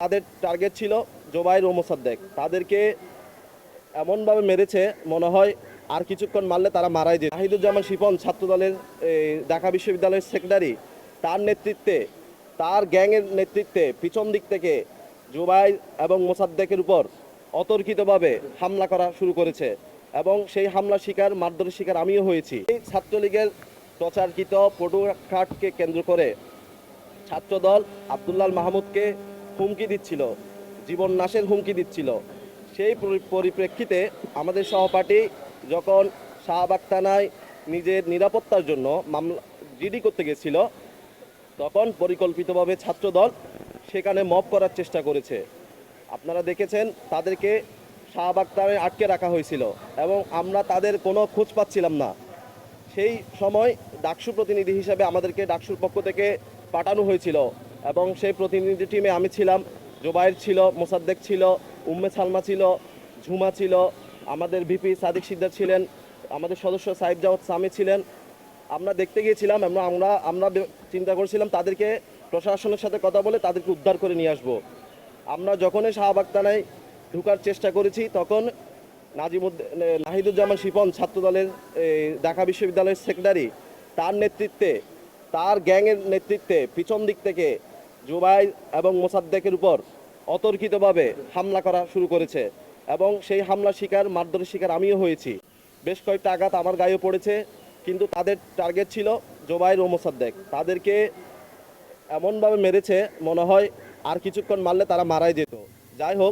তাদের টার্গেট ছিল জোবাইর ও মোসাদ্দেক। তাদেরকে এমনভাবে মেরেছে মনে হয় আর কিছুক্ষণ মারলে তারা মারাই যেত। নাহিদুজ্জামান শিপন ছাত্রদলের ঢাকা বিশ্ববিদ্যালয়ের সেক্রেটারি, তার নেতৃত্বে, তার গ্যাংয়ের নেতৃত্বে পিছন দিক থেকে জুবাইর এবং মোসাদ্দেকের উপর অতর্কিতভাবে হামলা করা শুরু করেছে এবং সেই হামলার শিকার, মারধরের শিকার আমিও হয়েছি। এই ছাত্রলীগের প্রচারকৃত পটুয়াখাটকে কেন্দ্র করে ছাত্রদল আব্দুল্লাহ মাহমুদকে হুমকি দিচ্ছিল, জীবন নাশের হুমকি দিচ্ছিল। সেই পরিপ্রেক্ষিতে আমাদের সহপাঠী যখন শাহবাগ থানায় নিজের নিরাপত্তার জন্য মামলা জিডি করতে গেছিল, তখন পরিকল্পিতভাবে ছাত্রদল সেখানে মব করার চেষ্টা করেছে। আপনারা দেখেছেন তাদেরকে শাহবাগ থানায় আটকে রাখা হয়েছিল এবং আমরা তাদের কোনো খোঁজ পাচ্ছিলাম না। সেই সময় ডাকসু প্রতিনিধি হিসেবে আমাদেরকে ডাকসুর পক্ষ থেকে পাঠানো হয়েছিল এবং সেই প্রতিনিধি টিমে আমি ছিলাম, জোবাইর ছিল, মোসাদ্দেক ছিল, উম্মে সালমা ছিল, ঝুমা ছিল, আমাদের ভিপি সাদিক সিদ্দার ছিলেন, আমাদের সদস্য সাইদ জাওয়াত সামি ছিলেন। আমরা দেখতে গিয়েছিলাম এবং আমরা চিন্তা করছিলাম তাদেরকে প্রশাসনের সাথে কথা বলে তাদেরকে উদ্ধার করে নিয়ে আসবো। আমরা যখনই শাহবাগ থানায় ঢোকার চেষ্টা করেছি তখন নাহিদুজ্জামান শিপন ছাত্রদলের ঢাকা বিশ্ববিদ্যালয়ের সেক্রেটারি, তার নেতৃত্বে, তার গ্যাংয়ের নেতৃত্বে পিছন দিক থেকে জুবাইর এবং মোসাদ্দেকের উপর অতর্কিতভাবে হামলা করা শুরু করেছে এবং সেই হামলার শিকার, মারধরের শিকার আমিও হয়েছি। বেশ কয়েকটা আঘাত আমার গায়েও পড়েছে, কিন্তু তাদের টার্গেট ছিল জুবাইর ও মোসাদ্দেক। তাদেরকে এমনভাবে মেরেছে মনে হয় আর কিছুক্ষণ মারলে তারা মারাই যেত। যাই হোক,